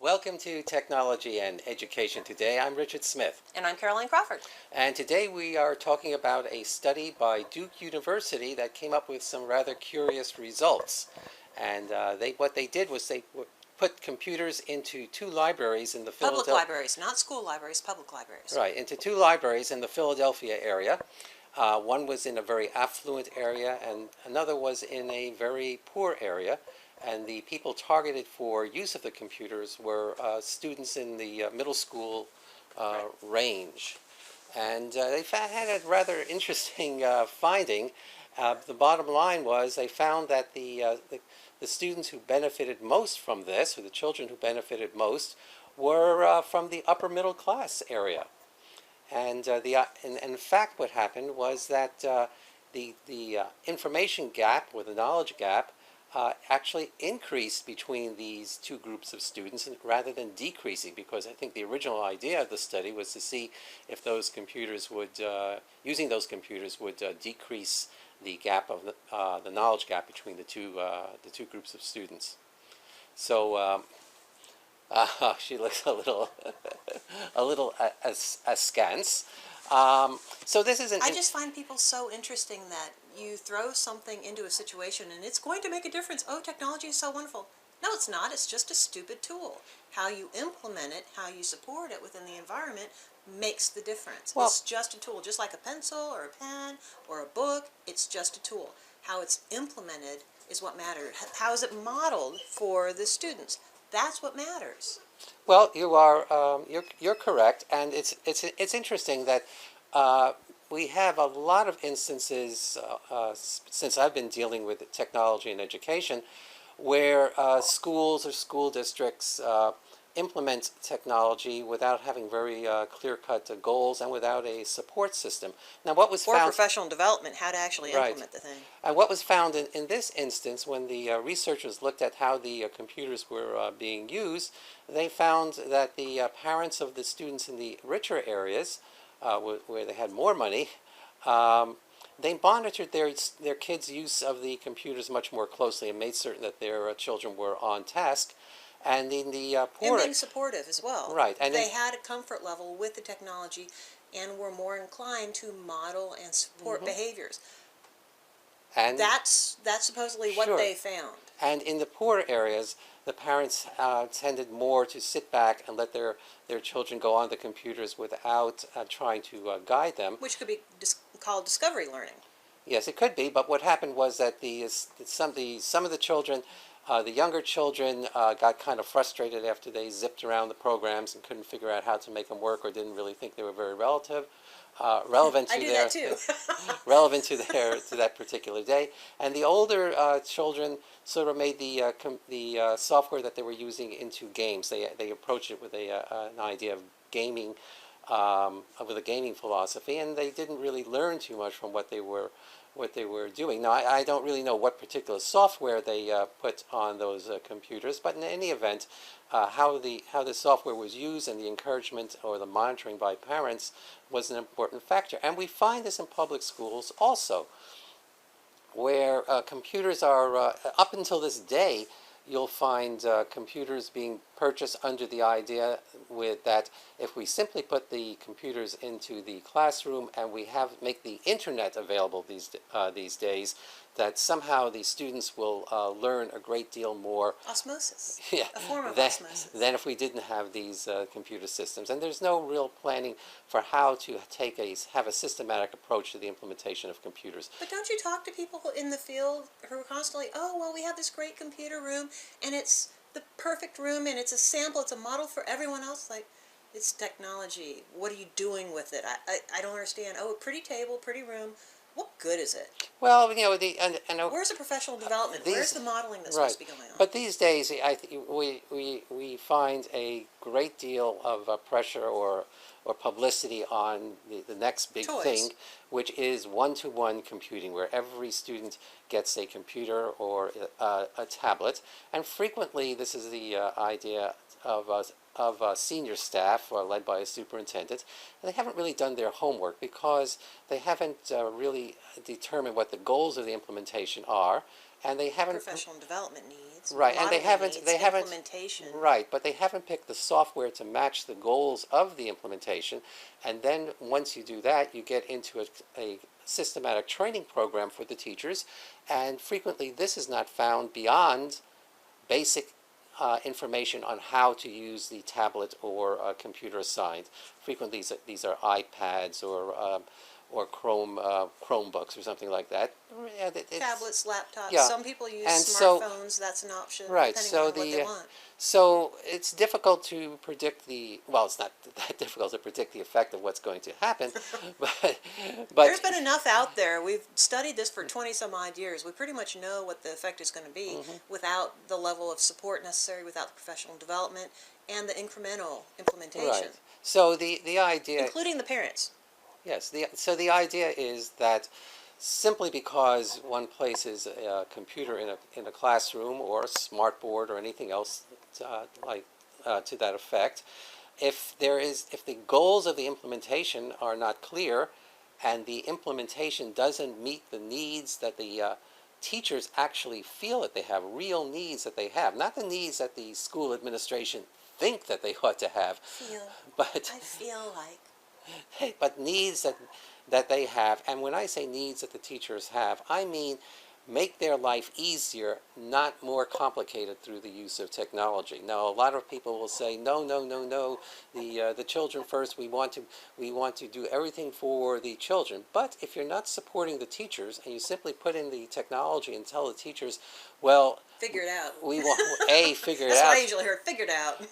Welcome to Technology and Education Today. I'm Richard Smith. And I'm Caroline Crawford. And today we are talking about a study by Duke University that came up with some rather curious results. And what they did was they put computers into two libraries in the Public libraries, not school libraries, public libraries. Right, into two libraries in the Philadelphia area. One was in a very affluent area and another was in a very poor area. And the people targeted for use of the computers were students in the middle school range. And they had a rather interesting finding. The bottom line was they found that the students who benefited most from this, or the children who benefited most, were from the upper middle class area. And in fact what happened was that the information gap, or the knowledge gap, actually increased between these two groups of students rather than decreasing, because I think the original idea of the study was to see if those computers would, using those computers would decrease the gap of the knowledge gap between the two groups of students. So she looks a little askance. So this is I just find people so interesting that you throw something into a situation and it's going to make a difference. Oh, technology is so wonderful. No, it's not. It's just a stupid tool. How you implement it, how you support it within the environment makes the difference. Well, it's just a tool, just like a pencil or a pen or a book. It's just a tool. How it's implemented is what matters. How is it modeled for the students? That's what matters. Well, you're correct, and it's interesting that we have a lot of instances since I've been dealing with technology and education, where schools or school districts implement technology without having very clear-cut goals and without a support system. Now, what was found... Or professional development, how to actually implement the thing. And what was found in this instance, when the researchers looked at how the computers were being used, they found that the parents of the students in the richer areas, where they had more money, they monitored their kids' use of the computers much more closely and made certain that their children were on task. And in the poor... And being supportive as well. Right. And they had a comfort level with the technology and were more inclined to model and support behaviors. And that's supposedly what they found. And in the poor areas, the parents tended more to sit back and let their children go on the computers without trying to guide them. Which could be called discovery learning. Yes, it could be. But what happened was that some of the children, the younger children, got kind of frustrated after they zipped around the programs and couldn't figure out how to make them work, or didn't really think they were very relevant to I do that too. relevant to that particular day. And the older children sort of made the software that they were using into games. They approached it with an idea of gaming, with a gaming philosophy, and they didn't really learn too much from what they were doing. Now, I don't really know what particular software they put on those computers, but in any event, how the software was used and the encouragement or the monitoring by parents was an important factor. And we find this in public schools also, where computers are, up until this day, you'll find computers being purchased under the idea that if we simply put the computers into the classroom and we make the internet available these days, that somehow the students will learn a great deal more. Osmosis. Yeah, a form of osmosis. Than if we didn't have these computer systems. And there's no real planning for how to have a systematic approach to the implementation of computers. But don't you talk to people in the field who are constantly, oh, well, we have this great computer room, and it's the perfect room, and it's a sample, it's a model for everyone else. Like, it's technology. What are you doing with it? I don't understand. Oh, a pretty table, pretty room. What good is it? Well, where's the professional development? Where's the modeling that's right. supposed to be going on? But these days, we find a great deal of pressure or publicity on the next big thing, which is one-to-one computing, where every student gets a computer or a tablet, and frequently this is the idea of senior staff led by a superintendent, and they haven't really done their homework because they haven't really determined what the goals of the implementation are, and they haven't Professional development needs. right, and modeling needs, they haven't implementation. right, but they haven't picked the software to match the goals of the implementation. And then once you do that, you get into a systematic training program for the teachers, and frequently this is not found beyond basic information on how to use the tablet or computer assigned. Frequently these are iPads or Chromebooks or something like that. Yeah, Tablets, laptops. yeah. Some people use And so- smartphones. That's an option, Right, depending so on what they want. so it's difficult to predict it's not that difficult to predict the effect of what's going to happen, but There's been enough out there. We've studied this for 20 some odd years. We pretty much know what the effect is going to be without the level of support necessary, without the professional development, and the incremental implementation, right. So the idea, including the parents. yes, so the idea is that simply because one places a computer in a classroom or a smart board or anything else to that effect, if the goals of the implementation are not clear, and the implementation doesn't meet the needs that the teachers actually feel that they have, real needs that they have, not the needs that the school administration think that they ought to have, but I feel like. but needs that they have. And when I say needs that the teachers have, I mean make their life easier, not more complicated through the use of technology. Now, a lot of people will say, no, the children first. We want to do everything for the children. But if you're not supporting the teachers and you simply put in the technology and tell the teachers, well, Figure it out. we want A, figure it That's out, what I usually heard. Figured out.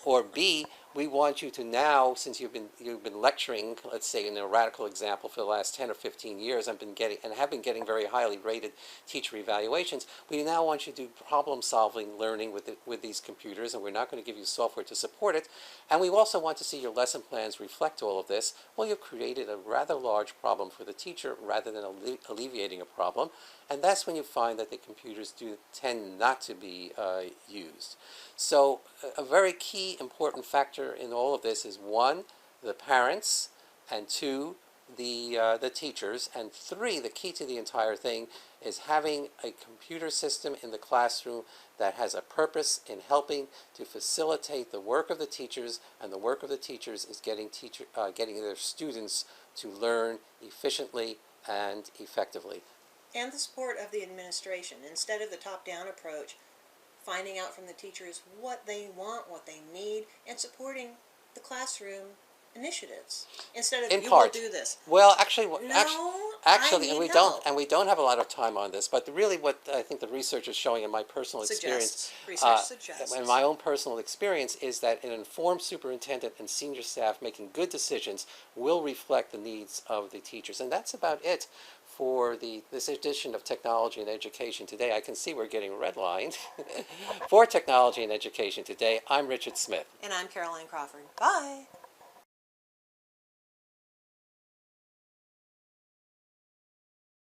or B, we want you to now, since you've been lecturing, let's say in a radical example for the last 10 or 15 years, have been getting very highly rated teacher evaluations. We now want you to do problem-solving learning with these computers, and we're not going to give you software to support it. And we also want to see your lesson plans reflect all of this. Well, you've created a rather large problem for the teacher rather than alleviating a problem. And that's when you find that the computers do tend not to be used. So a very key important factor in all of this is 1, the parents, and 2, the teachers, and 3, the key to the entire thing is having a computer system in the classroom that has a purpose in helping to facilitate the work of the teachers, and the work of the teachers is getting their students to learn efficiently and effectively. And the support of the administration. Instead of the top-down approach, finding out from the teachers what they want, what they need, and supporting the classroom initiatives. Instead of, In you part. will do this. Well, actually, No, actually, I and need we don't, help. and we don't have a lot of time on this. But really, what I think the research is showing, in my personal experience, Research suggests. in my own personal experience, is that an informed superintendent and senior staff making good decisions will reflect the needs of the teachers, and that's about it for this edition of Technology and Education Today. I can see we're getting redlined. For Technology and Education Today, I'm Richard Smith. And I'm Caroline Crawford. Bye.